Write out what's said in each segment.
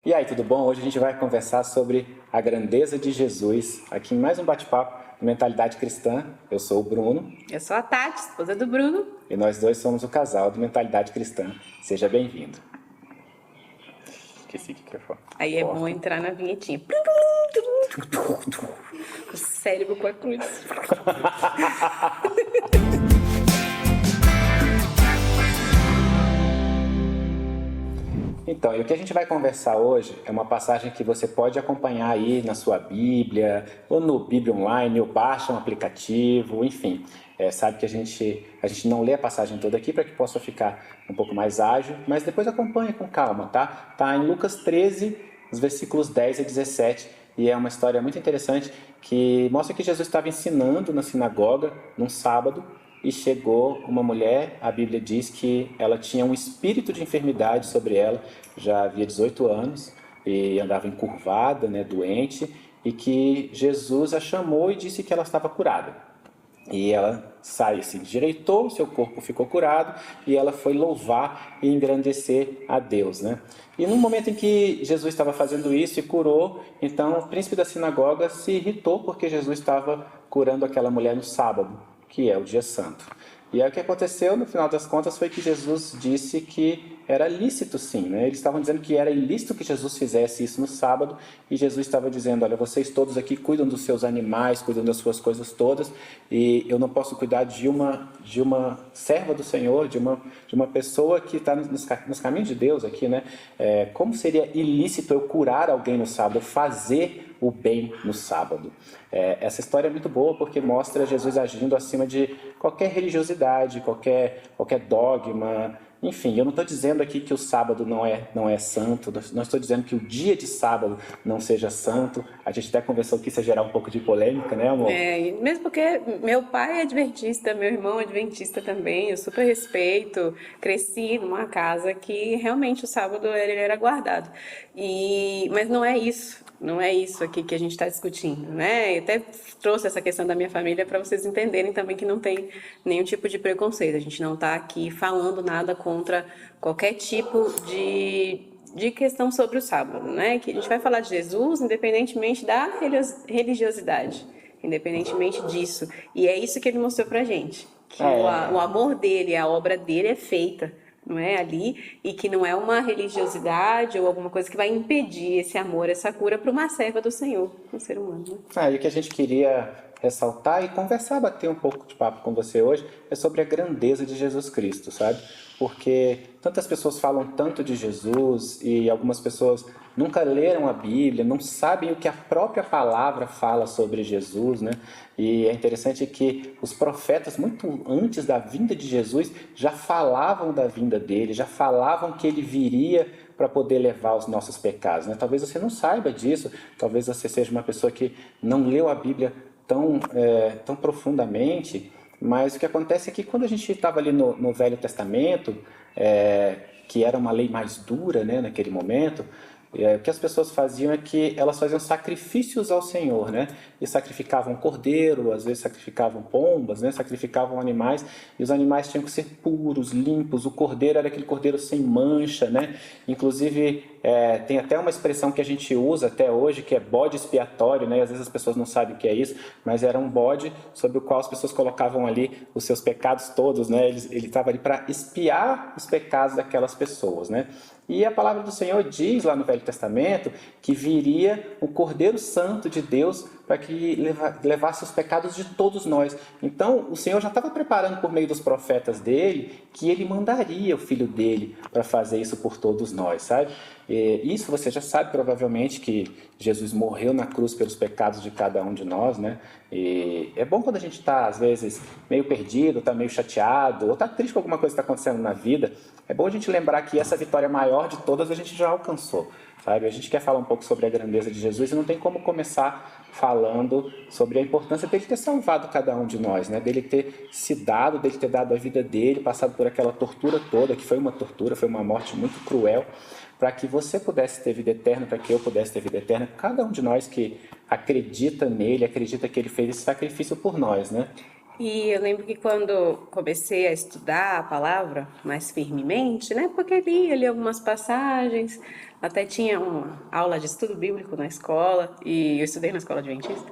E aí, tudo bom? Hoje a gente vai conversar sobre a grandeza de Jesus, aqui em mais um bate-papo de Mentalidade Cristã. Eu sou o Bruno. Eu sou a Tati, esposa do Bruno. E nós dois somos o casal de Mentalidade Cristã. Seja bem-vindo. Esqueci o que eu ia falar. Aí é bom entrar na vinhetinha. O cérebro com a cruz. Então, e o que a gente vai conversar hoje é uma passagem que você pode acompanhar aí na sua Bíblia, ou no Bíblia Online, ou baixa um aplicativo, enfim. Sabe que a gente não lê a passagem toda aqui para que possa ficar um pouco mais ágil, mas depois acompanhe com calma, tá? Tá em Lucas 13, os versículos 10 a 17, e é uma história muito interessante que mostra que Jesus estava ensinando na sinagoga num sábado, e chegou uma mulher, a Bíblia diz que ela tinha um espírito de enfermidade sobre ela, já havia 18 anos, e andava encurvada, doente, e que Jesus a chamou e disse que ela estava curada. E ela se endireitou, seu corpo ficou curado, e ela foi louvar e engrandecer a Deus, E no momento em que Jesus estava fazendo isso e curou, então o príncipe da sinagoga se irritou porque Jesus estava curando aquela mulher no sábado, que é o dia santo. E aí o que aconteceu, no final das contas, foi que Jesus disse que era lícito sim, Eles estavam dizendo que era ilícito que Jesus fizesse isso no sábado, e Jesus estava dizendo, olha, vocês todos aqui cuidam dos seus animais, cuidam das suas coisas todas, e eu não posso cuidar de uma serva do Senhor, de uma pessoa que está nos caminhos de Deus aqui, Como seria ilícito eu curar alguém no sábado, fazer o bem no sábado? Essa história é muito boa porque mostra Jesus agindo acima de qualquer religiosidade, qualquer dogma. Enfim, eu não estou dizendo aqui que o sábado não é santo, não estou dizendo que o dia de sábado não seja santo. A gente até conversou que isso ia gerar um pouco de polêmica, né, amor? Mesmo porque meu pai é adventista, meu irmão é adventista também, eu super respeito, cresci numa casa que realmente o sábado ele era guardado. Mas não é isso aqui que a gente está discutindo, Eu até trouxe essa questão da minha família para vocês entenderem também que não tem nenhum tipo de preconceito. A gente não está aqui falando nada contra qualquer tipo de questão sobre o sábado, Que a gente vai falar de Jesus independentemente da religiosidade, independentemente disso. E é isso que ele mostrou pra gente, que o amor dele, a obra dele é feita, não é ali, e que não é uma religiosidade ou alguma coisa que vai impedir esse amor, essa cura para uma serva do Senhor, um ser humano. E o que a gente queria ressaltar e conversar, bater um pouco de papo com você hoje, é sobre a grandeza de Jesus Cristo, sabe? Porque tantas pessoas falam tanto de Jesus e algumas pessoas nunca leram a Bíblia, não sabem o que a própria palavra fala sobre Jesus, E é interessante que os profetas, muito antes da vinda de Jesus, já falavam da vinda dele, já falavam que ele viria para poder levar os nossos pecados, Talvez você não saiba disso, talvez você seja uma pessoa que não leu a Bíblia tão profundamente, mas o que acontece é que quando a gente estava ali no Velho Testamento, que era uma lei mais dura, naquele momento, o que as pessoas faziam é que elas faziam sacrifícios ao Senhor, E sacrificavam cordeiro, às vezes sacrificavam pombas, Sacrificavam animais, e os animais tinham que ser puros, limpos. O cordeiro era aquele cordeiro sem mancha, Inclusive, tem até uma expressão que a gente usa até hoje, que é bode expiatório, E às vezes as pessoas não sabem o que é isso, mas era um bode sobre o qual as pessoas colocavam ali os seus pecados todos, Ele estava ali para expiar os pecados daquelas pessoas, E a palavra do Senhor diz lá no Velho Testamento que viria o Cordeiro Santo de Deus para que levasse os pecados de todos nós. Então, o Senhor já estava preparando por meio dos profetas dele que ele mandaria o Filho dele para fazer isso por todos nós, sabe? E isso você já sabe provavelmente que Jesus morreu na cruz pelos pecados de cada um de nós, E é bom quando a gente está, às vezes, meio perdido, está meio chateado, ou está triste com alguma coisa que está acontecendo na vida, é bom a gente lembrar que essa vitória maior de todas a gente já alcançou, sabe? A gente quer falar um pouco sobre a grandeza de Jesus e não tem como começar falando sobre a importância dele ter salvado cada um de nós, Dele ter dele ter dado a vida dele, passado por aquela tortura toda, que foi uma tortura, foi uma morte muito cruel, para que você pudesse ter vida eterna, para que eu pudesse ter vida eterna, cada um de nós que acredita nele, acredita que ele fez esse sacrifício por nós, E eu lembro que quando comecei a estudar a palavra mais firmemente, né? Porque li ali algumas passagens, até tinha uma aula de estudo bíblico na escola, e eu estudei na escola adventista.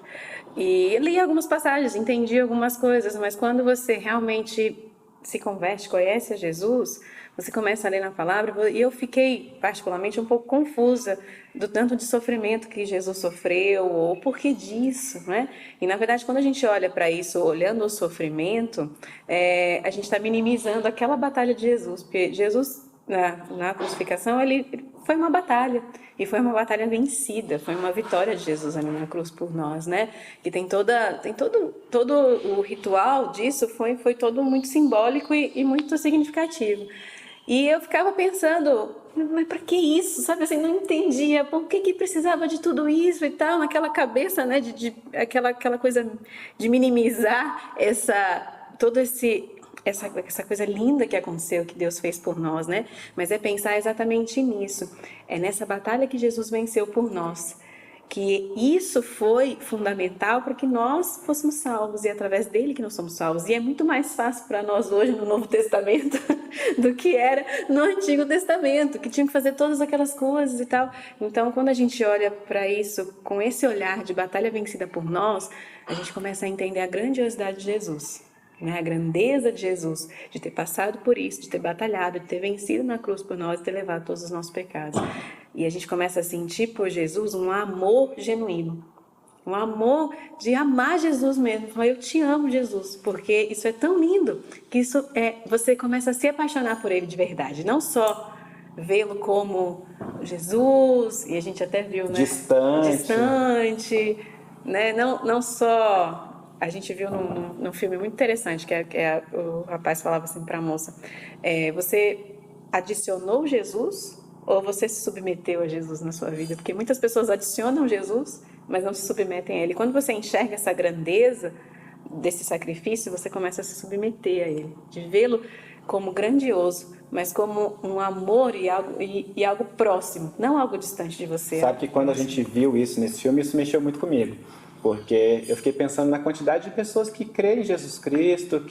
E li algumas passagens, entendi algumas coisas, mas quando você realmente se converte, conhece a Jesus, você começa a ler na palavra, e eu fiquei particularmente um pouco confusa do tanto de sofrimento que Jesus sofreu, ou por que disso, né? E na verdade, quando a gente olha para isso, olhando o sofrimento, a gente está minimizando aquela batalha de Jesus, porque Jesus na crucificação, ele foi uma batalha, e foi uma batalha vencida, foi uma vitória de Jesus ali na cruz por nós, né? Que tem todo o ritual disso foi todo muito simbólico e muito significativo. E eu ficava pensando, mas para que isso? Sabe assim, não entendia por que precisava de tudo isso e tal, naquela cabeça, né, aquela coisa de minimizar essa coisa linda que aconteceu, que Deus fez por nós, né? Mas é pensar exatamente nisso. É nessa batalha que Jesus venceu por nós. Que isso foi fundamental para que nós fôssemos salvos, e é através dele que nós somos salvos. E é muito mais fácil para nós hoje no Novo Testamento do que era no Antigo Testamento, que tinha que fazer todas aquelas coisas e tal. Então, quando a gente olha para isso com esse olhar de batalha vencida por nós, a gente começa a entender a grandiosidade de Jesus. Né, a grandeza de Jesus, de ter passado por isso, de ter batalhado, de ter vencido na cruz por nós, de ter levado todos os nossos pecados. E a gente começa a sentir por Jesus um amor genuíno, um amor de amar Jesus mesmo. Falar, eu te amo, Jesus, porque isso é tão lindo que você começa a se apaixonar por ele de verdade, não só vê-lo como Jesus, e a gente até viu, né? Distante, né? Não só. A gente viu num filme muito interessante, o rapaz falava assim para a moça, você adicionou Jesus ou você se submeteu a Jesus na sua vida? Porque muitas pessoas adicionam Jesus, mas não se submetem a ele. Quando você enxerga essa grandeza desse sacrifício, você começa a se submeter a ele, de vê-lo como grandioso, mas como um amor e algo próximo, não algo distante de você. Sabe que quando a gente viu isso nesse filme, isso mexeu muito comigo. Porque eu fiquei pensando na quantidade de pessoas que creem em Jesus Cristo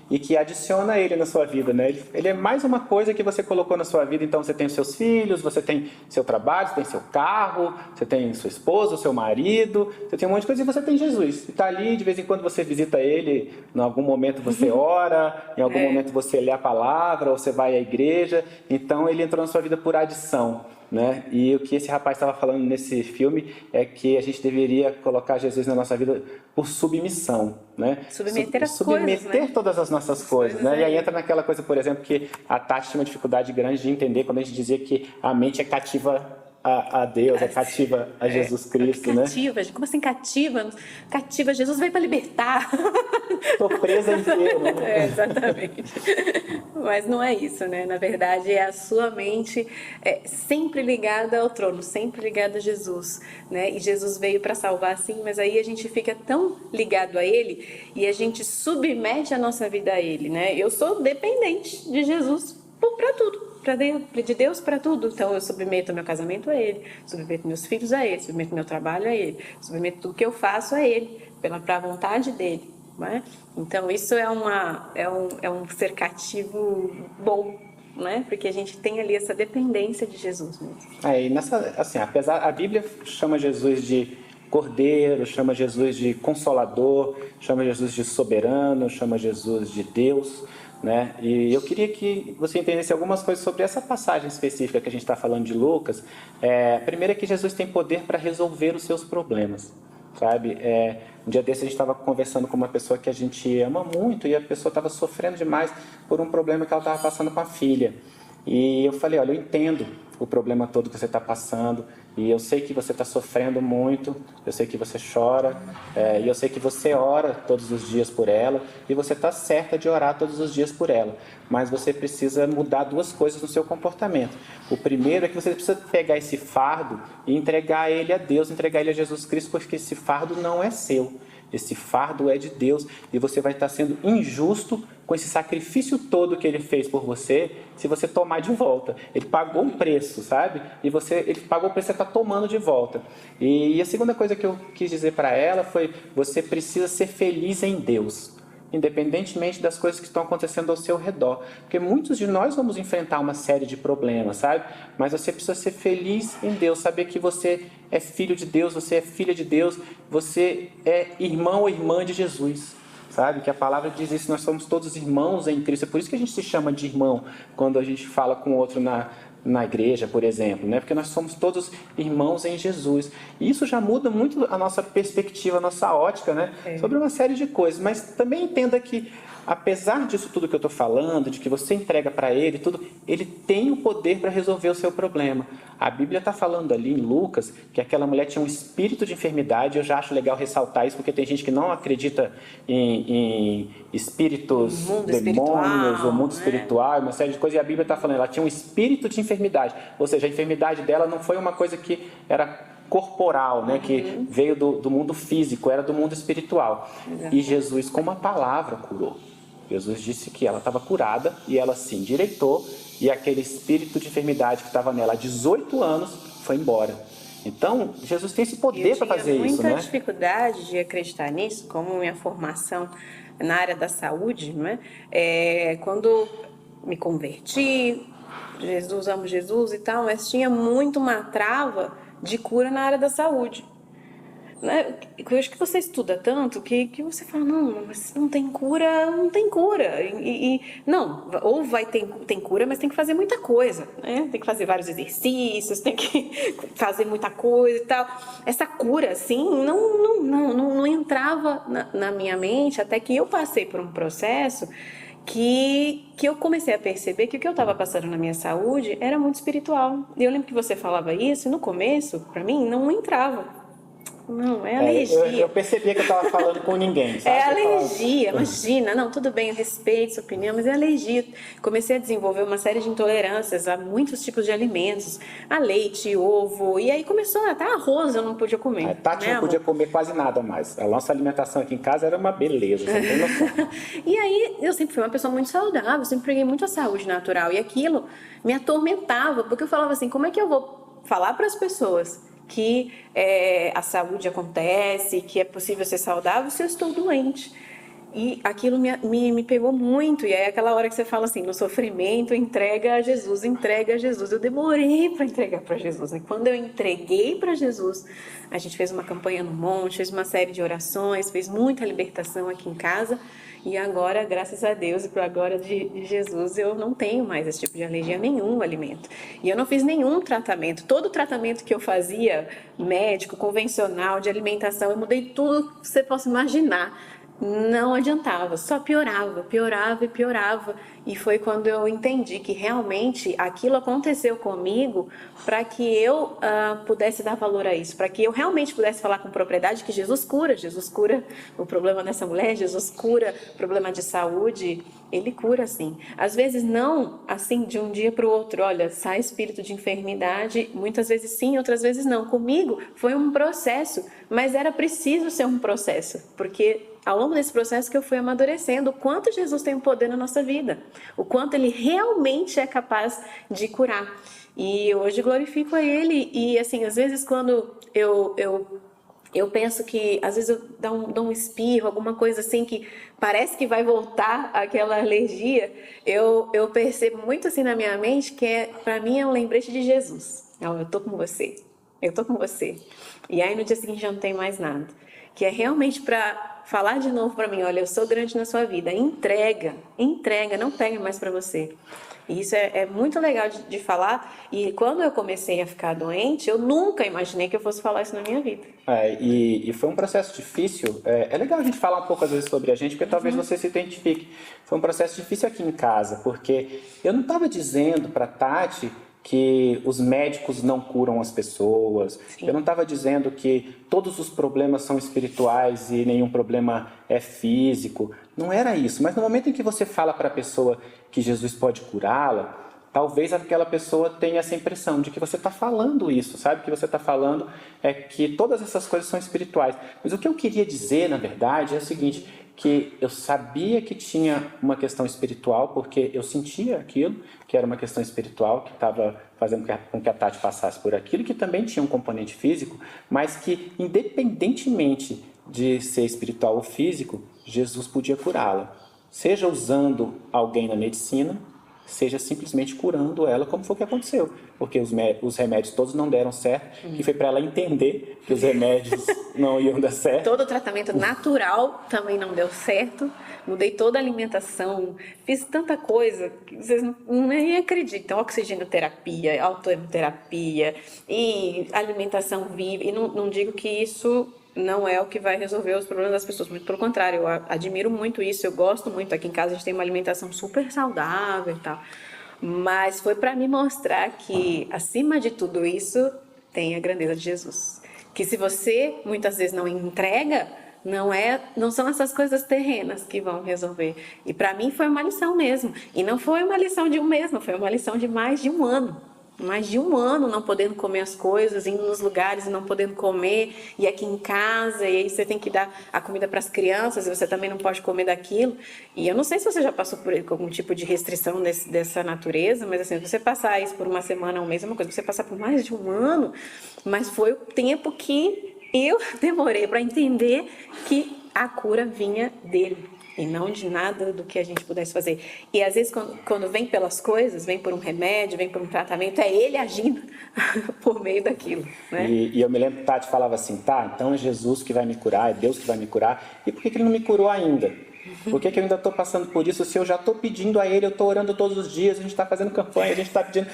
e que adiciona Ele na sua vida, né? Ele é mais uma coisa que você colocou na sua vida. Então você tem os seus filhos, você tem seu trabalho, você tem seu carro, você tem sua esposa, o seu marido, você tem um monte de coisa e você tem Jesus. E está ali, de vez em quando você visita Ele, em algum momento você ora, em algum momento você lê a palavra, ou você vai à igreja. Então Ele entrou na sua vida por adição. Né? E o que esse rapaz estava falando nesse filme é que a gente deveria colocar Jesus na nossa vida por submissão, né? Submeter as submeter coisas, né? todas as nossas coisas, né? E aí entra naquela coisa, por exemplo, que a Tati tinha uma dificuldade grande de entender quando a gente dizia que a mente é cativa a Deus, é cativa a Jesus Cristo, né? Cativa, como assim cativa? Cativa, Jesus veio para libertar. Estou presa em Deus, né? Exatamente. Mas não é isso, né? Na verdade, é a sua mente sempre ligada ao trono, sempre ligada a Jesus, né? E Jesus veio para salvar, sim, mas aí a gente fica tão ligado a Ele e a gente submete a nossa vida a Ele, né? Eu sou dependente de Jesus para tudo. De Deus para tudo. Então eu submeto meu casamento a Ele, submeto meus filhos a Ele, submeto meu trabalho a Ele, submeto tudo que eu faço a Ele, para a vontade dEle, né? Então isso é um ser cativo bom, né? Porque a gente tem ali essa dependência de Jesus mesmo. E assim, apesar, a Bíblia chama Jesus de Cordeiro, chama Jesus de Consolador, chama Jesus de Soberano, chama Jesus de Deus, né? E eu queria que você entendesse algumas coisas sobre essa passagem específica que a gente está falando de Lucas. Primeiro é que Jesus tem poder para resolver os seus problemas, sabe? Um dia desse a gente estava conversando com uma pessoa que a gente ama muito e a pessoa estava sofrendo demais por um problema que ela estava passando com a filha. E eu falei, olha, eu entendo o problema todo que você está passando e eu sei que você está sofrendo muito, eu sei que você chora e eu sei que você ora todos os dias por ela e você está certa de orar todos os dias por ela, mas você precisa mudar duas coisas no seu comportamento. O primeiro é que você precisa pegar esse fardo e entregar ele a Deus, entregar ele a Jesus Cristo, porque esse fardo não é seu. Esse fardo é de Deus e você vai estar sendo injusto com esse sacrifício todo que Ele fez por você, se você tomar de volta. Ele pagou um preço, sabe? E Ele pagou o preço que você está tomando de volta. E a segunda coisa que eu quis dizer para ela foi, você precisa ser feliz em Deus. independentemente das coisas que estão acontecendo ao seu redor. Porque muitos de nós vamos enfrentar uma série de problemas, sabe? Mas você precisa ser feliz em Deus, saber que você é filho de Deus, você é filha de Deus, você é irmão ou irmã de Jesus. Sabe? Que a palavra diz isso, nós somos todos irmãos em Cristo. É por isso que a gente se chama de irmão quando a gente fala com o outro na igreja, por exemplo, né? Porque nós somos todos irmãos em Jesus. E isso já muda muito a nossa perspectiva, a nossa ótica, né? Sobre uma série de coisas. Mas também entenda que, apesar disso tudo que eu estou falando, de que você entrega para Ele, tudo, Ele tem o poder para resolver o seu problema. A Bíblia está falando ali em Lucas que aquela mulher tinha um espírito de enfermidade. Eu já acho legal ressaltar isso, porque tem gente que não acredita em espíritos, demônios, ou mundo espiritual, uma série de coisas. E a Bíblia está falando, ela tinha um espírito de enfermidade. Ou seja, a enfermidade dela não foi uma coisa que era corporal, né, que veio do mundo físico, era do mundo espiritual. E Jesus, com uma palavra, curou. Jesus disse que ela estava curada e ela se endireitou e aquele espírito de enfermidade que estava nela há 18 anos foi embora. Então, Jesus tem esse poder para fazer isso, né? Eu tinha muita dificuldade de acreditar nisso, como minha formação na área da saúde, né? Quando me converti, Jesus, amo Jesus e tal, mas tinha muito uma trava de cura na área da saúde. Né? Eu acho que você estuda tanto que você fala, não, mas não tem cura, não tem cura. Não, ou tem cura, mas tem que fazer muita coisa, né? Tem que fazer vários exercícios, tem que fazer muita coisa e tal. Essa cura, assim, não entrava na minha mente, até que eu passei por um processo que eu comecei a perceber que o que eu estava passando na minha saúde era muito espiritual. E eu lembro que você falava isso, e no começo, para mim, não entrava. Não, é alergia. Eu percebia que eu estava falando com ninguém, sabe? É alergia, imagina. Não, tudo bem, eu respeito sua opinião, mas é alergia. Comecei a desenvolver uma série de intolerâncias a muitos tipos de alimentos, a leite, ovo, e aí começou até arroz eu não podia comer. Tati não podia comer quase nada mais. A nossa alimentação aqui em casa era uma beleza, você tem noção. E aí eu sempre fui uma pessoa muito saudável, sempre preguei muito a saúde natural, e aquilo me atormentava, porque eu falava assim, como é que eu vou falar para as pessoas que a saúde acontece, que é possível ser saudável se eu estou doente? E aquilo me pegou muito. E é aquela hora que você fala assim, no sofrimento, entrega a Jesus, entrega a Jesus. Eu demorei para entregar para Jesus. E quando eu entreguei para Jesus, a gente fez uma campanha no monte, fez uma série de orações, fez muita libertação aqui em casa. E agora, graças a Deus e para a glória de Jesus, eu não tenho mais esse tipo de alergia a nenhum alimento. E eu não fiz nenhum tratamento. Todo tratamento que eu fazia, médico, convencional, de alimentação, eu mudei tudo que você possa imaginar. Não adiantava, só piorava. E foi quando eu entendi que realmente aquilo aconteceu comigo para que eu pudesse dar valor a isso, para que eu realmente pudesse falar com propriedade que Jesus cura o problema dessa mulher, Jesus cura o problema de saúde, Ele cura sim. Às vezes não assim de um dia para o outro, olha, sai espírito de enfermidade, muitas vezes sim, outras vezes não. Comigo foi um processo, mas era preciso ser um processo, porque ao longo desse processo que eu fui amadurecendo o quanto Jesus tem poder na nossa vida, o quanto Ele realmente é capaz de curar. E hoje glorifico a Ele. E assim, às vezes quando eu penso que, às vezes eu dou um espirro, alguma coisa assim que parece que vai voltar aquela alergia, eu percebo muito assim na minha mente que para mim é um lembrete de Jesus. Eu tô com você, eu tô com você. E aí no dia seguinte já não tem mais nada. Que é realmente para falar de novo para mim, olha, eu sou grande na sua vida, entrega, não pega mais para você. E isso é muito legal de falar. E quando eu comecei a ficar doente, eu nunca imaginei que eu fosse falar isso na minha vida. E foi um processo difícil. É legal a gente falar um pouco às vezes sobre a gente, porque talvez você se identifique. Foi um processo difícil aqui em casa, porque eu não estava dizendo para Tati que os médicos não curam as pessoas. Sim. Eu não estava dizendo que todos os problemas são espirituais e nenhum problema é físico. Não era isso. Mas no momento em que você fala para a pessoa que Jesus pode curá-la, talvez aquela pessoa tenha essa impressão de que você está falando isso, sabe? Que você está falando é que todas essas coisas são espirituais. Mas o que eu queria dizer, na verdade, é o seguinte, que eu sabia que tinha uma questão espiritual, porque eu sentia aquilo, que era uma questão espiritual, que estava fazendo com que a Tati passasse por aquilo, que também tinha um componente físico, mas que, independentemente de ser espiritual ou físico, Jesus podia curá-la. Seja usando alguém na medicina, seja simplesmente curando ela, como foi o que aconteceu. Porque os remédios todos não deram certo, que foi para ela entender que os remédios não iam dar certo. Todo o tratamento natural também não deu certo. Mudei toda a alimentação, fiz tanta coisa que vocês nem acreditam. Oxigenoterapia, autoterapia e alimentação viva. E não digo que isso não é o que vai resolver os problemas das pessoas, muito pelo contrário, eu admiro muito isso, eu gosto muito. Aqui em casa a gente tem uma alimentação super saudável e tal, mas foi para me mostrar que acima de tudo isso tem a grandeza de Jesus, que se você muitas vezes não entrega, não são essas coisas terrenas que vão resolver. E para mim foi uma lição mesmo, e não foi uma lição de um mês, não foi uma lição de mais de um ano. Mais de um ano não podendo comer as coisas, indo nos lugares e não podendo comer, e aqui em casa, e aí você tem que dar a comida para as crianças, e você também não pode comer daquilo. E eu não sei se você já passou por algum tipo de restrição dessa natureza, mas assim, você passar isso por uma semana, um mês, é uma coisa, você passar por mais de um ano, mas foi o tempo que eu demorei para entender que a cura vinha dele. E não de nada do que a gente pudesse fazer. E às vezes quando vem pelas coisas, vem por um remédio, vem por um tratamento, é ele agindo por meio daquilo, né? E eu me lembro que Tati falava assim, tá, então é Jesus que vai me curar, é Deus que vai me curar, e por que ele não me curou ainda? Por que eu ainda estou passando por isso, se eu já estou pedindo a ele, eu estou orando todos os dias, a gente está fazendo campanha, a gente está pedindo...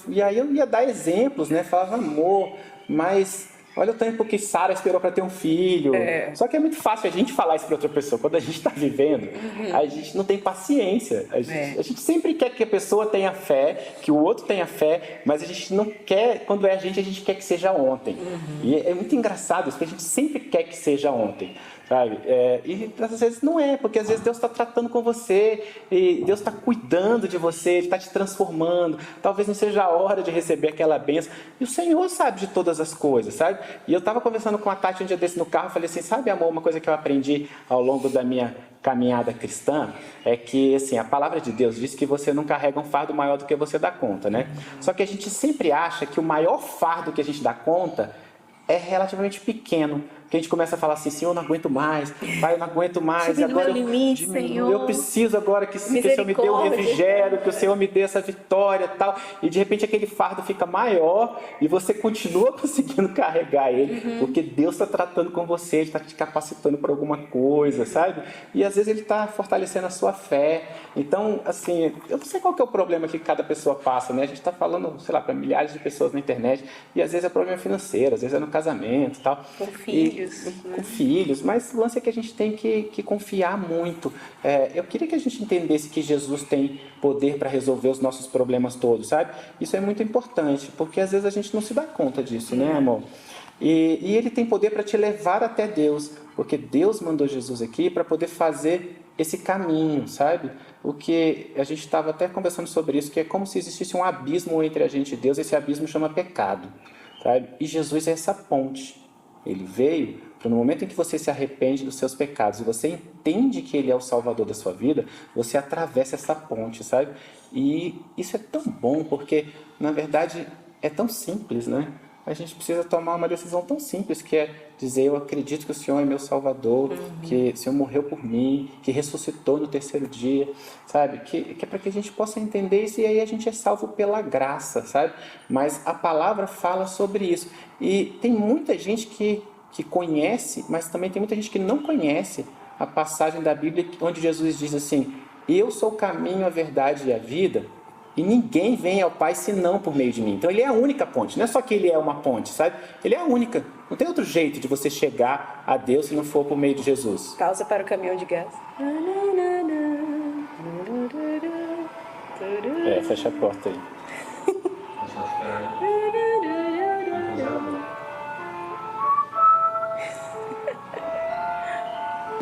E aí eu ia dar exemplos, né? Falava, amor, mas... olha o tempo que Sara esperou para ter um filho. Só que é muito fácil a gente falar isso para outra pessoa. Quando a gente está vivendo, a gente não tem paciência. A gente sempre quer que a pessoa tenha fé, que o outro tenha fé, mas a gente não quer, quando é a gente quer que seja ontem. E é muito engraçado isso, porque a gente sempre quer que seja ontem. Sabe? E às vezes não é, porque às vezes Deus está tratando com você, e Deus está cuidando de você, Ele está te transformando. Talvez não seja a hora de receber aquela bênção. E o Senhor sabe de todas as coisas, sabe? E eu estava conversando com a Tati um dia desse no carro, falei assim, sabe, amor, uma coisa que eu aprendi ao longo da minha caminhada cristã é que, assim, a palavra de Deus diz que você não carrega um fardo maior do que você dá conta, né? Só que a gente sempre acha que o maior fardo que a gente dá conta é relativamente pequeno. Que a gente começa a falar assim, Senhor, eu não aguento mais, Pai, eu não aguento mais, e agora limite, Senhor. Eu preciso agora que o Senhor me dê um refrigério, que o Senhor me dê essa vitória e tal. E de repente aquele fardo fica maior e você continua conseguindo carregar ele, porque Deus está tratando com você, Ele está te capacitando para alguma coisa, sabe? E às vezes Ele está fortalecendo a sua fé. Então, assim, eu não sei qual que é o problema que cada pessoa passa, né? A gente está falando, sei lá, para milhares de pessoas na internet, e às vezes é problema financeiro, às vezes é no casamento e tal. Com filhos. Com filhos, mas o lance é que a gente tem que confiar muito. Eu queria que a gente entendesse que Jesus tem poder para resolver os nossos problemas todos, sabe? Isso é muito importante, porque às vezes a gente não se dá conta disso, né, amor? E Ele tem poder para te levar até Deus, porque Deus mandou Jesus aqui para poder fazer esse caminho, sabe? O que a gente estava até conversando sobre isso, que é como se existisse um abismo entre a gente e Deus, esse abismo chama pecado, sabe? E Jesus é essa ponte. Ele veio para no momento em que você se arrepende dos seus pecados e você entende que Ele é o Salvador da sua vida, você atravessa essa ponte, sabe? E isso é tão bom, porque, na verdade, é tão simples, né? A gente precisa tomar uma decisão tão simples, que é dizer, eu acredito que o Senhor é meu Salvador, que o Senhor morreu por mim, que ressuscitou no terceiro dia, sabe? Que é para que a gente possa entender isso, e aí a gente é salvo pela graça, sabe? Mas a palavra fala sobre isso. E tem muita gente que conhece, mas também tem muita gente que não conhece a passagem da Bíblia onde Jesus diz assim, eu sou o caminho, a verdade e a vida, e ninguém vem ao Pai senão por meio de mim. Então Ele é a única ponte, não é só que Ele é uma ponte, sabe? Ele é a única. Não tem outro jeito de você chegar a Deus se não for por meio de Jesus. Pausa para o caminhão de gás. Fecha a porta aí.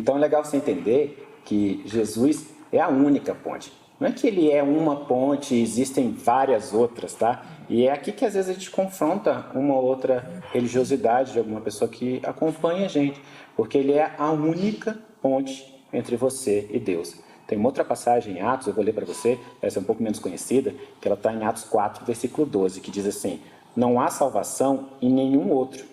Então é legal você entender que Jesus é a única ponte. Não é que Ele é uma ponte e existem várias outras, tá? E é aqui que às vezes a gente confronta uma ou outra religiosidade de alguma pessoa que acompanha a gente, porque Ele é a única ponte entre você e Deus. Tem uma outra passagem em Atos, eu vou ler para você, essa é um pouco menos conhecida, que ela está em Atos 4, versículo 12, que diz assim, não há salvação em nenhum outro,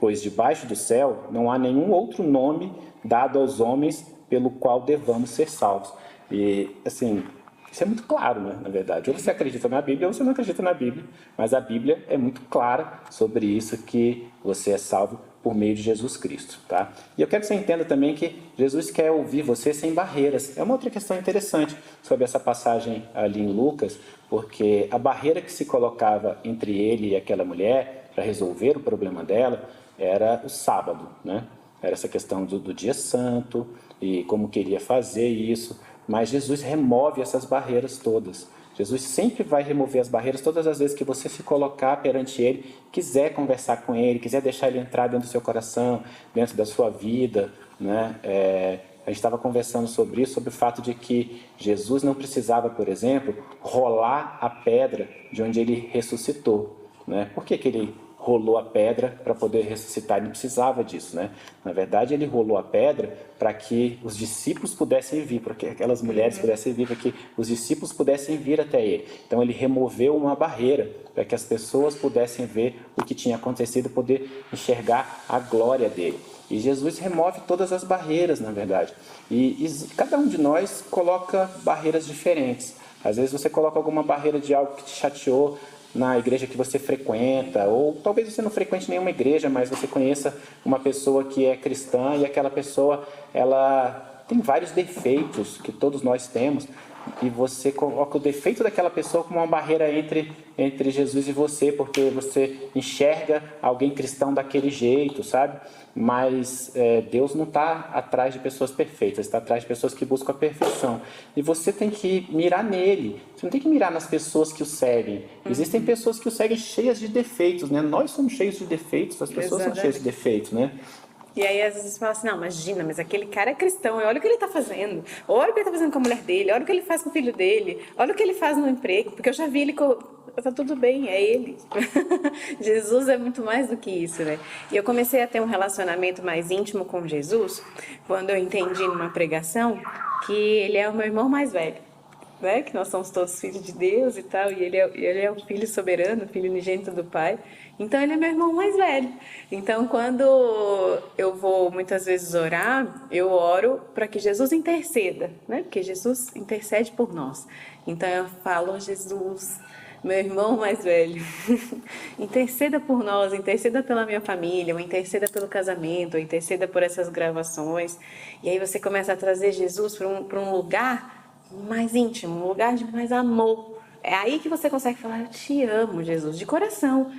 pois debaixo do céu não há nenhum outro nome dado aos homens pelo qual devamos ser salvos. E, assim, isso é muito claro, né, na verdade. Ou você acredita na Bíblia ou você não acredita na Bíblia. Mas a Bíblia é muito clara sobre isso, que você é salvo por meio de Jesus Cristo, tá? E eu quero que você entenda também que Jesus quer ouvir você sem barreiras. É uma outra questão interessante sobre essa passagem ali em Lucas, porque a barreira que se colocava entre ele e aquela mulher para resolver o problema dela era o sábado, né? Era essa questão do dia santo e como queria fazer isso. Mas Jesus remove essas barreiras todas. Jesus sempre vai remover as barreiras todas as vezes que você se colocar perante Ele, quiser conversar com Ele, quiser deixar Ele entrar dentro do seu coração, dentro da sua vida, né? A gente estava conversando sobre isso, sobre o fato de que Jesus não precisava, por exemplo, rolar a pedra de onde Ele ressuscitou, né? Por que Ele rolou a pedra para poder ressuscitar? Ele não precisava disso, né? Na verdade, ele rolou a pedra para que os discípulos pudessem vir, para que aquelas mulheres pudessem vir, para que os discípulos pudessem vir até ele. Então, ele removeu uma barreira para que as pessoas pudessem ver o que tinha acontecido, poder enxergar a glória dele. E Jesus remove todas as barreiras, na verdade. E cada um de nós coloca barreiras diferentes. Às vezes você coloca alguma barreira de algo que te chateou na igreja que você frequenta, ou talvez você não frequente nenhuma igreja, mas você conheça uma pessoa que é cristã e aquela pessoa, ela tem vários defeitos que todos nós temos, e você coloca o defeito daquela pessoa como uma barreira entre Jesus e você, porque você enxerga alguém cristão daquele jeito, sabe? Mas Deus não está atrás de pessoas perfeitas, está atrás de pessoas que buscam a perfeição. E você tem que mirar nele, você não tem que mirar nas pessoas que o seguem. Existem pessoas que o seguem cheias de defeitos, né? Nós somos cheios de defeitos, as pessoas são cheias de defeitos, né? E aí às vezes você fala assim, não, imagina, mas aquele cara é cristão, olha o que ele está fazendo, olha o que ele está fazendo com a mulher dele, olha o que ele faz com o filho dele, olha o que ele faz no emprego, porque eu já vi ele tá tudo bem, é ele. Jesus é muito mais do que isso, né? E eu comecei a ter um relacionamento mais íntimo com Jesus quando eu entendi numa pregação que ele é o meu irmão mais velho, né? Que nós somos todos filhos de Deus e tal, e ele é o filho soberano, o filho unigênito do Pai. Então ele é meu irmão mais velho. Então quando eu vou muitas vezes orar, eu oro para que Jesus interceda, né? Porque Jesus intercede por nós. Então eu falo, Jesus, meu irmão mais velho, interceda por nós, interceda pela minha família, ou interceda pelo casamento, ou interceda por essas gravações. E aí você começa a trazer Jesus para um lugar mais íntimo, um lugar de mais amor. É aí que você consegue falar, eu te amo, Jesus, de coração.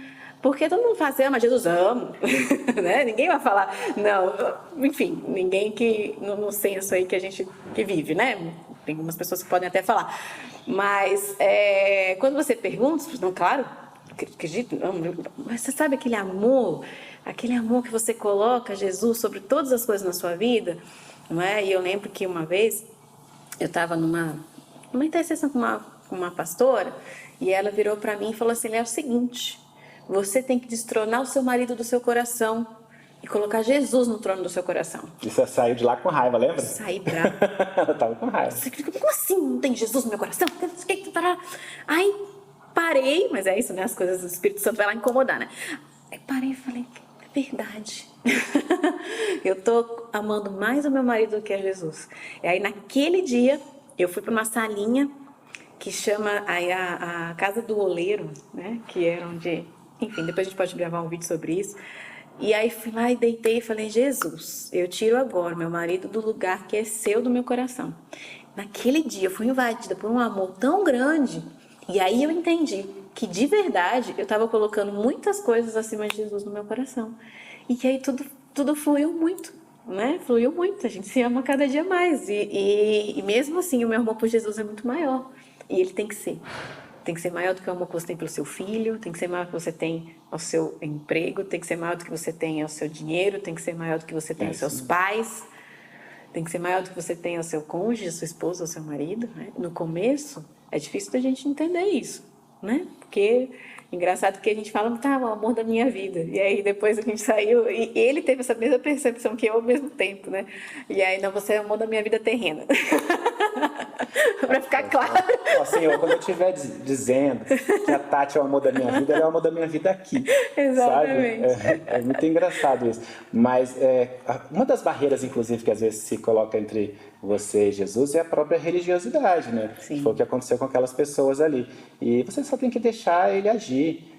Porque todo mundo fala assim, mas Jesus, amo. Né? Ninguém vai falar, não, enfim, ninguém que, no senso aí que a gente que vive, né? Tem algumas pessoas que podem até falar. Mas quando você pergunta, não, claro, acredito, mas você sabe aquele amor que você coloca Jesus sobre todas as coisas na sua vida, não é? E eu lembro que uma vez eu estava numa intercessão com uma pastora e ela virou para mim e falou assim, é o seguinte, você tem que destronar o seu marido do seu coração e colocar Jesus no trono do seu coração. E você saiu de lá com raiva, lembra? Saí brava. Eu tava com raiva. Como assim não tem Jesus no meu coração? Aí parei, mas é isso, né? As coisas do Espírito Santo vai lá incomodar, né? Aí parei e falei, é verdade. Eu tô amando mais o meu marido do que a Jesus. E aí naquele dia eu fui para uma salinha que chama a Casa do Oleiro, né? Que era onde... Enfim, depois a gente pode gravar um vídeo sobre isso. E aí fui lá e deitei e falei, Jesus, eu tiro agora meu marido do lugar que é seu do meu coração. Naquele dia eu fui invadida por um amor tão grande. E aí eu entendi que de verdade eu estava colocando muitas coisas acima de Jesus no meu coração. E que aí tudo fluiu muito, né? Fluiu muito, a gente se ama cada dia mais. E mesmo assim o meu amor por Jesus é muito maior. E ele tem que ser. Tem que ser maior do que o amor que você tem pelo seu filho, tem que ser maior do que você tem ao seu emprego, tem que ser maior do que você tem ao seu dinheiro, tem que ser maior do que você tem aos seus pais, tem que ser maior do que você tem ao seu cônjuge, à sua esposa, ao seu marido, né? No começo, é difícil da gente entender isso, né? Porque, engraçado que a gente fala, tá, o amor da minha vida. E aí depois a gente saiu, e ele teve essa mesma percepção que eu ao mesmo tempo, né? E aí, não, você é o amor da minha vida terrena. Para ficar claro. Ó, Senhor, quando eu estiver dizendo que a Tati é o amor da minha vida, ela é o amor da minha vida aqui. Exatamente. Sabe? É muito engraçado isso. Mas uma das barreiras, inclusive, que às vezes se coloca entre você e Jesus é a própria religiosidade, né? Sim. Foi o que aconteceu com aquelas pessoas ali. E você só tem que deixar ele agir.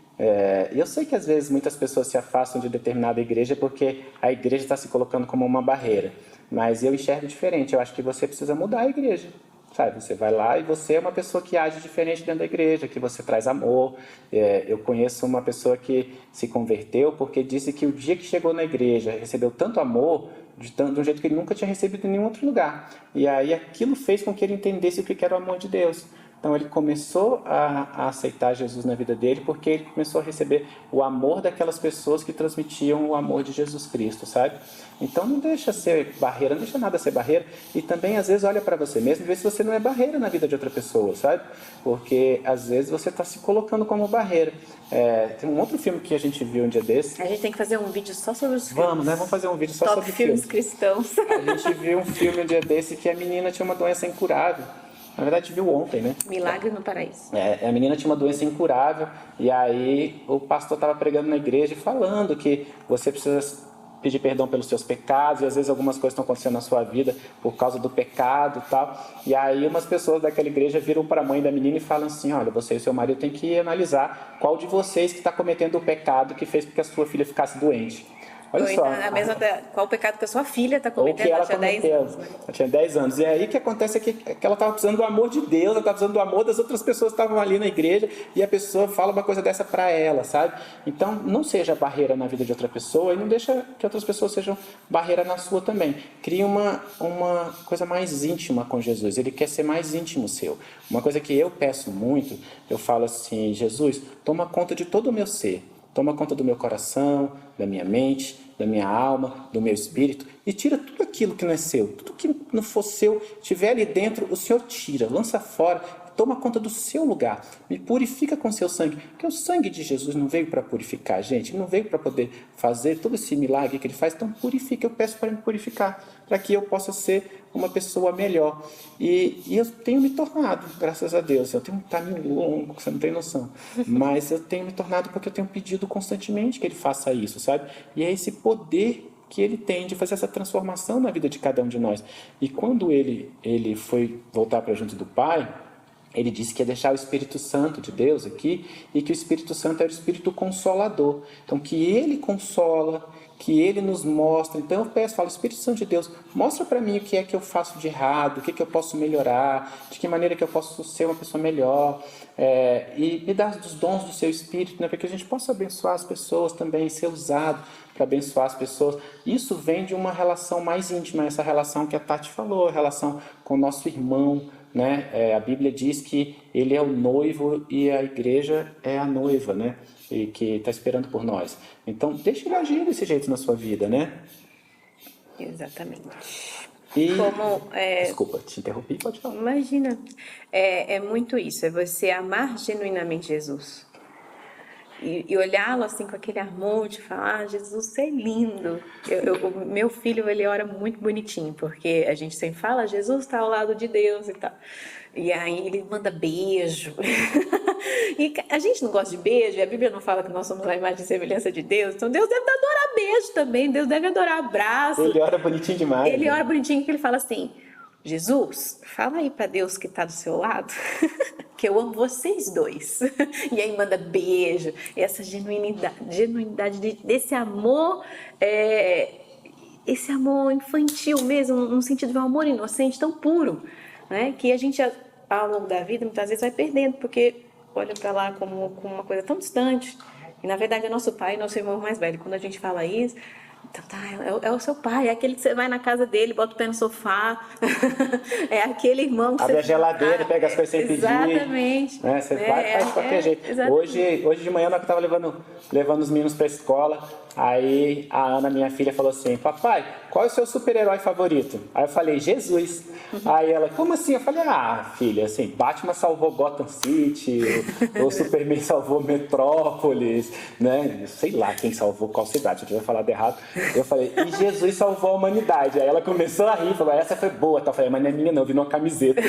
Eu sei que às vezes muitas pessoas se afastam de determinada igreja porque a igreja está se colocando como uma barreira. Mas eu enxergo diferente. Eu acho que você precisa mudar a igreja. Sabe, você vai lá e você é uma pessoa que age diferente dentro da igreja, que você traz amor. Eu conheço uma pessoa que se converteu porque disse que o dia que chegou na igreja recebeu tanto amor, de um jeito que ele nunca tinha recebido em nenhum outro lugar. E aí aquilo fez com que ele entendesse o que era o amor de Deus. Então ele começou a aceitar Jesus na vida dele porque ele começou a receber o amor daquelas pessoas que transmitiam o amor de Jesus Cristo, sabe? Então não deixa ser barreira, não deixa nada ser barreira. E também às vezes olha para você mesmo e vê se você não é barreira na vida de outra pessoa, sabe? Porque às vezes você está se colocando como barreira. Tem um outro filme que a gente viu um dia desse. A gente tem que fazer um vídeo só sobre os filmes. Vamos, né? Vamos fazer um vídeo só Top sobre filmes filmes cristãos. A gente viu um filme um dia desse que a menina tinha uma doença incurável. Na verdade, viu ontem, né? Milagre no Paraíso. A menina tinha uma doença incurável e aí o pastor estava pregando na igreja e falando que você precisa pedir perdão pelos seus pecados e às vezes algumas coisas estão acontecendo na sua vida por causa do pecado e tal. E aí umas pessoas daquela igreja viram para a mãe da menina e falam assim, olha, você e seu marido tem que analisar qual de vocês que está cometendo o pecado que fez com que a sua filha ficasse doente. Olha só. Qual o pecado que a sua filha está cometendo? Ou que ela tinha 10 anos. Ela tinha 10 anos. E aí o que acontece é que ela estava precisando do amor de Deus, ela estava precisando do amor das outras pessoas que estavam ali na igreja e a pessoa fala uma coisa dessa para ela, sabe? Então não seja barreira na vida de outra pessoa e não deixa que outras pessoas sejam barreira na sua também. Crie uma coisa mais íntima com Jesus. Ele quer ser mais íntimo seu. Uma coisa que eu peço muito, eu falo assim, Jesus, toma conta de todo o meu ser. Toma conta do meu coração, da minha mente, da minha alma, do meu espírito e tira tudo aquilo que não é seu. Tudo que não for seu, estiver ali dentro, o Senhor tira, lança fora, toma conta do seu lugar. Me purifica com seu sangue. Porque o sangue de Jesus não veio para purificar a gente, não veio para poder fazer todo esse milagre que ele faz. Então purifica, eu peço para me purificar, para que eu possa ser uma pessoa melhor. E eu tenho me tornado, graças a Deus. Eu tenho um caminho longo, você não tem noção. Mas eu tenho me tornado porque eu tenho pedido constantemente que ele faça isso, sabe? E é esse poder que ele tem de fazer essa transformação na vida de cada um de nós. E quando ele foi voltar para junto do Pai, ele disse que ia deixar o Espírito Santo de Deus aqui e que o Espírito Santo era o Espírito Consolador. Então, que ele consola, que ele nos mostra. Então eu peço, falo, Espírito Santo de Deus, mostra para mim o que é que eu faço de errado, o que é que eu posso melhorar, de que maneira que eu posso ser uma pessoa melhor, e me dá os dons do seu Espírito, né, para que a gente possa abençoar as pessoas também, ser usado para abençoar as pessoas. Isso vem de uma relação mais íntima, essa relação que a Tati falou, a relação com o nosso irmão, né? A Bíblia diz que ele é o noivo e a igreja é a noiva, né? E que está esperando por nós. Então, deixa ele agir desse jeito na sua vida, né? Exatamente. E... Desculpa, te interrompi, pode falar. Imagina, é muito isso, é você amar genuinamente Jesus. E olhá-lo assim com aquele amor de falar, Jesus, você é lindo. O meu filho, ele ora muito bonitinho, porque a gente sempre fala, Jesus está ao lado de Deus e tal. E aí ele manda beijo. E a gente não gosta de beijo, e a Bíblia não fala que nós somos a imagem e semelhança de Deus, então Deus deve adorar beijo também, Deus deve adorar abraço. Ele ora bonitinho demais. Ele ora bonitinho, que ele fala assim, Jesus, fala aí para Deus que está do seu lado, que eu amo vocês dois. E aí manda beijo, essa genuinidade desse amor, esse amor infantil mesmo, no sentido de um amor inocente, tão puro, né? Que a gente, ao longo da vida, muitas vezes vai perdendo, porque olha para lá como uma coisa tão distante. E na verdade é nosso pai, nosso irmão mais velho. Quando a gente fala isso, então tá, é o seu pai, é aquele que você vai na casa dele, bota o pé no sofá, é aquele irmão que abre você... a geladeira, pega as coisas sem pedir. Exatamente. Né? Você vai e faz de qualquer jeito. Hoje de manhã, eu estava levando os meninos para a escola, aí a Ana, minha filha, falou assim, papai, qual é o seu super-herói favorito? Aí eu falei, Jesus. Aí ela, como assim? Eu falei, filha, assim, Batman salvou Gotham City, o Superman salvou Metrópolis, né? Sei lá quem salvou qual cidade, eu devia falar de errado. Eu falei, e Jesus salvou a humanidade. Aí ela começou a rir, falou, essa foi boa. Eu falei, mas não é minha não, eu vi numa camiseta.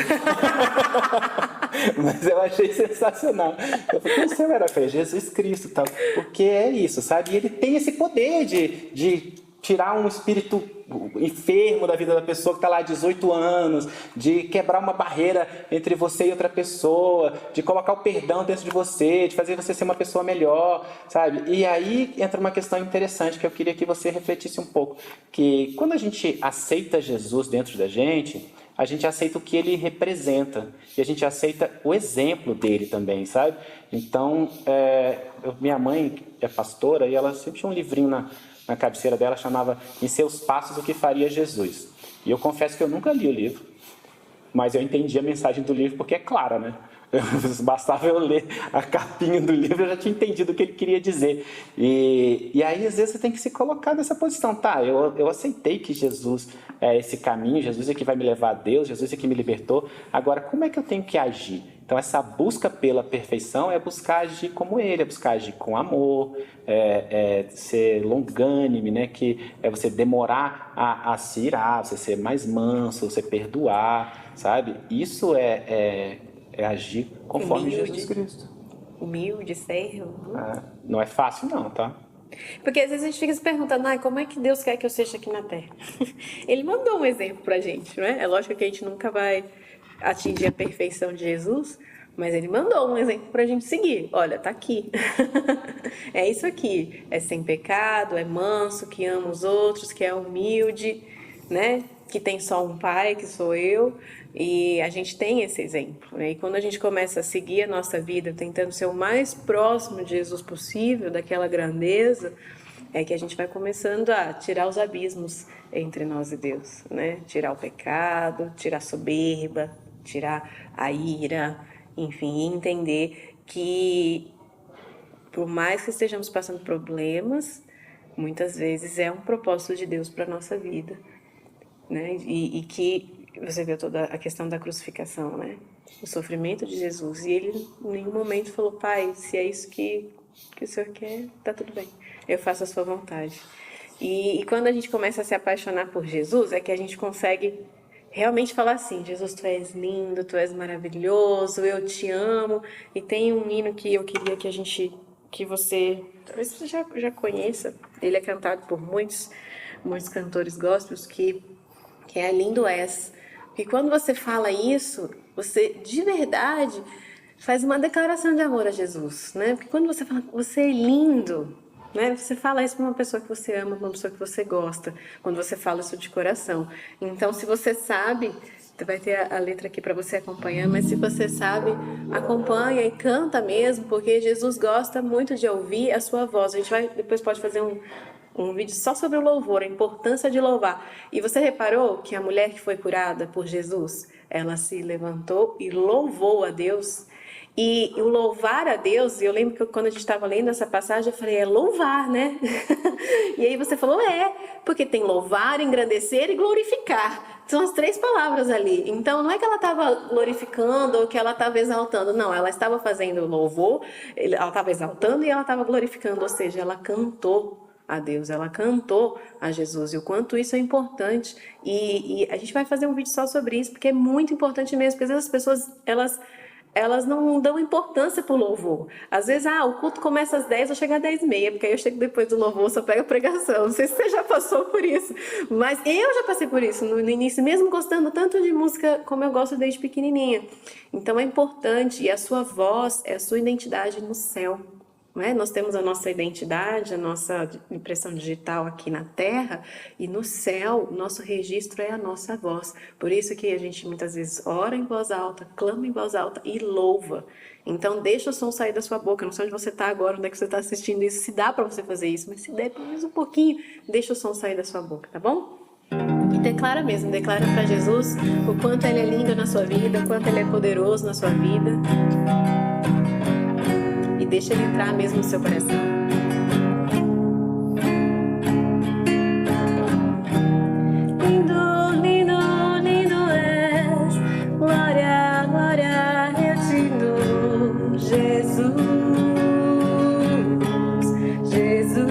Mas eu achei sensacional. Eu falei, quem você era? Eu falei, Jesus Cristo, tal. Porque é isso, sabe? E ele tem esse poder de tirar um espírito enfermo da vida da pessoa que está lá há 18 anos, de quebrar uma barreira entre você e outra pessoa, de colocar o perdão dentro de você, de fazer você ser uma pessoa melhor, sabe? E aí entra uma questão interessante que eu queria que você refletisse um pouco, que quando a gente aceita Jesus dentro da gente, a gente aceita o que ele representa e a gente aceita o exemplo dele também, sabe? Então, minha mãe é pastora e ela sempre tinha um livrinho na cabeceira dela, chamava Em Seus Passos, o que Faria Jesus. E eu confesso que eu nunca li o livro, mas eu entendi a mensagem do livro porque é clara, né? Bastava eu ler a capinha do livro, eu já tinha entendido o que ele queria dizer. E aí, às vezes, você tem que se colocar nessa posição. Tá, eu aceitei que Jesus é esse caminho, Jesus é que vai me levar a Deus, Jesus é que me libertou. Agora, como é que eu tenho que agir? Então, essa busca pela perfeição é buscar agir como ele, é buscar agir com amor, ser longânime, né? Que é você demorar a se irar, você ser mais manso, você perdoar, sabe? Isso é agir conforme Humilde. Jesus Cristo. Humilde, servo. Não é fácil não, tá? Porque às vezes a gente fica se perguntando, como é que Deus quer que eu seja aqui na Terra? Ele mandou um exemplo pra gente, né? É lógico que a gente nunca vai atingir a perfeição de Jesus, mas ele mandou um exemplo pra gente seguir. Olha, tá aqui. É isso aqui. É sem pecado, é manso, que ama os outros, que é humilde, né? Que tem só um pai, que sou eu. E a gente tem esse exemplo, né? E quando a gente começa a seguir a nossa vida, tentando ser o mais próximo de Jesus possível, daquela grandeza, é que a gente vai começando a tirar os abismos entre nós e Deus, né? Tirar o pecado, tirar a soberba, tirar a ira, enfim, entender que por mais que estejamos passando problemas, muitas vezes é um propósito de Deus para a nossa vida, né? E que você viu toda a questão da crucificação, né? O sofrimento de Jesus. E ele em nenhum momento falou, pai, se é isso que o Senhor quer, tá tudo bem. Eu faço a sua vontade. E quando a gente começa a se apaixonar por Jesus, é que a gente consegue realmente falar assim, Jesus, tu és lindo, tu és maravilhoso, eu te amo. E tem um hino que eu queria que você, talvez você já conheça, ele é cantado por muitos cantores gospels, que é Lindo És. E quando você fala isso, você de verdade faz uma declaração de amor a Jesus, né? Porque quando você fala, você é lindo, né? Você fala isso para uma pessoa que você ama, para uma pessoa que você gosta, quando você fala isso de coração. Então, se você sabe, vai ter a letra aqui para você acompanhar, mas se você sabe, acompanha e canta mesmo, porque Jesus gosta muito de ouvir a sua voz. A gente depois pode fazer um vídeo só sobre o louvor, a importância de louvar. E você reparou que a mulher que foi curada por Jesus, ela se levantou e louvou a Deus? E o louvar a Deus, eu lembro que quando a gente estava lendo essa passagem, eu falei, é louvar, né? E aí você falou, porque tem louvar, engrandecer e glorificar. São as 3 palavras ali. Então, não é que ela estava glorificando ou que ela estava exaltando. Não, ela estava fazendo louvor, ela estava exaltando e ela estava glorificando. Ou seja, ela cantou a Deus, ela cantou a Jesus, e o quanto isso é importante. E a gente vai fazer um vídeo só sobre isso, porque é muito importante mesmo, porque às vezes as pessoas, elas não dão importância pro louvor. Às vezes, o culto começa às 10, eu chego às 10h30, porque aí eu chego depois do louvor, só pego a pregação. Não sei se você já passou por isso, mas eu já passei por isso no início, mesmo gostando tanto de música como eu gosto desde pequenininha. Então é importante, e a sua voz é a sua identidade no céu. Nós temos a nossa identidade, a nossa impressão digital aqui na Terra, e no céu, o nosso registro é a nossa voz. Por isso que a gente muitas vezes ora em voz alta, clama em voz alta e louva. Então deixa o som sair da sua boca. Não sei onde você está agora, onde é que você está assistindo isso, se dá para você fazer isso, mas se der pelo menos um pouquinho, deixa o som sair da sua boca, tá bom? E declara para Jesus o quanto Ele é lindo na sua vida, o quanto Ele é poderoso na sua vida. E deixa Ele entrar mesmo no seu coração. Lindo, lindo, lindo és, glória, glória, eu te dou, Jesus, Jesus,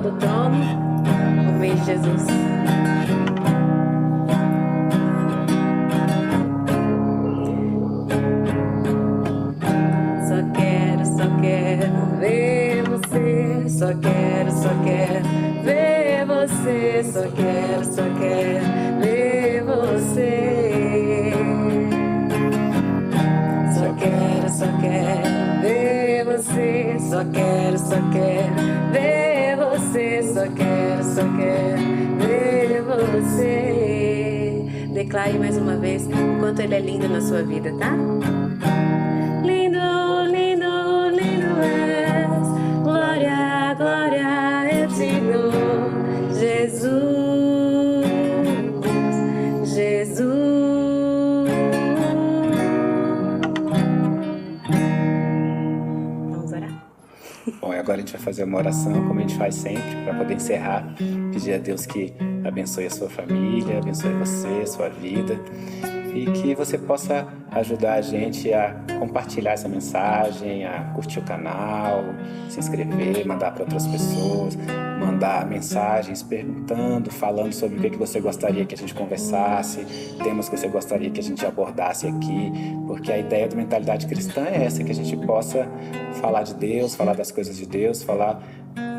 do trono, por meio de Jesus. Só quero ver você, só quero ver você, só quero ver você. Só quero ver você, só quero ver você, só quero ver você. Declare mais uma vez o quanto ele é lindo na sua vida, tá? Lindo, lindo, lindo és, glória, glória eu te dou, Jesus, Jesus. Vamos orar? Bom, e agora a gente vai fazer uma oração, como a gente faz sempre, para poder encerrar. Pedir a Deus que abençoe a sua família, abençoe você, a sua vida, e que você possa ajudar a gente a compartilhar essa mensagem, a curtir o canal, se inscrever, mandar para outras pessoas, mandar mensagens perguntando, falando sobre o que você gostaria que a gente conversasse, temas que você gostaria que a gente abordasse aqui, porque a ideia da mentalidade cristã é essa, que a gente possa falar de Deus, falar das coisas de Deus, falar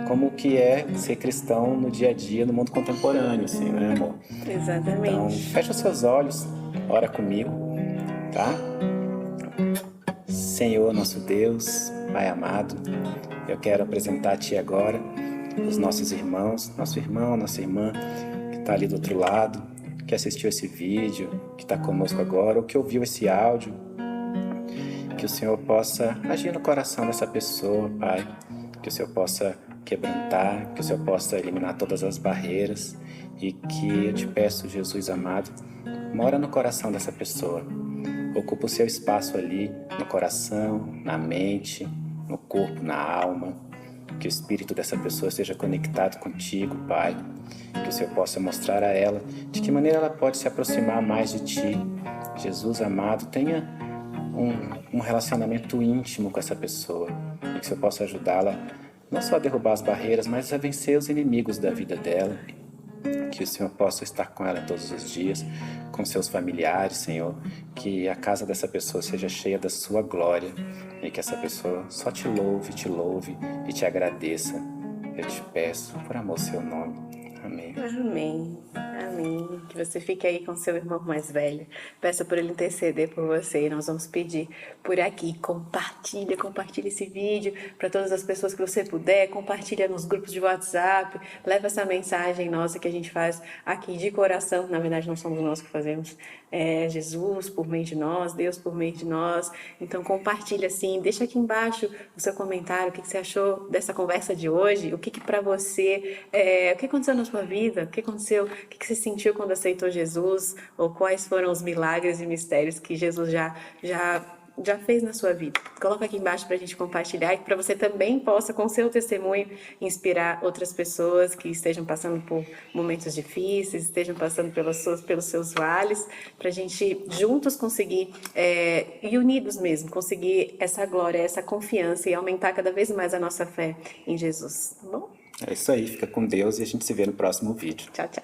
como que é ser cristão no dia a dia, no mundo contemporâneo, assim, né, amor? Exatamente. Então, fecha os seus olhos, ora comigo, tá? Senhor, nosso Deus, Pai amado, eu quero apresentar a Ti agora os nossos irmãos, nosso irmão, nossa irmã, que está ali do outro lado, que assistiu esse vídeo, que está conosco agora, ou que ouviu esse áudio, que o Senhor possa agir no coração dessa pessoa, Pai, que o Senhor possa quebrantar, que o Senhor possa eliminar todas as barreiras, e que eu te peço, Jesus amado, mora no coração dessa pessoa, ocupa o seu espaço ali, no coração, na mente, no corpo, na alma, que o espírito dessa pessoa seja conectado contigo, Pai, que o Senhor possa mostrar a ela de que maneira ela pode se aproximar mais de Ti. Jesus amado, tenha um relacionamento íntimo com essa pessoa, e que o Senhor possa ajudá-la não só a derrubar as barreiras, mas a vencer os inimigos da vida dela, que o Senhor possa estar com ela todos os dias, com seus familiares, Senhor, que a casa dessa pessoa seja cheia da sua glória, e que essa pessoa só te louve e te agradeça. Eu te peço, por amor ao seu nome. Amém. Amém. Amém. Que você fique aí com seu irmão mais velho. Peça por ele interceder por você. E nós vamos pedir por aqui. Compartilha esse vídeo para todas as pessoas que você puder. Compartilha nos grupos de WhatsApp. Leva essa mensagem nossa que a gente faz aqui de coração. Na verdade, não somos nós que fazemos. É Jesus por meio de nós, Deus por meio de nós. Então compartilha assim. Deixa aqui embaixo o seu comentário. O que você achou dessa conversa de hoje? O que para você... o que aconteceu na sua vida? O que aconteceu? O que você sentiu quando aceitou Jesus? Ou quais foram os milagres e mistérios que Jesus já fez na sua vida? Coloca aqui embaixo para a gente compartilhar e para você também possa, com seu testemunho, inspirar outras pessoas que estejam passando por momentos difíceis, estejam passando pelos seus vales, para a gente juntos conseguir, e unidos mesmo, conseguir essa glória, essa confiança e aumentar cada vez mais a nossa fé em Jesus. Tá bom? É isso aí, fica com Deus e a gente se vê no próximo vídeo. Tchau, tchau.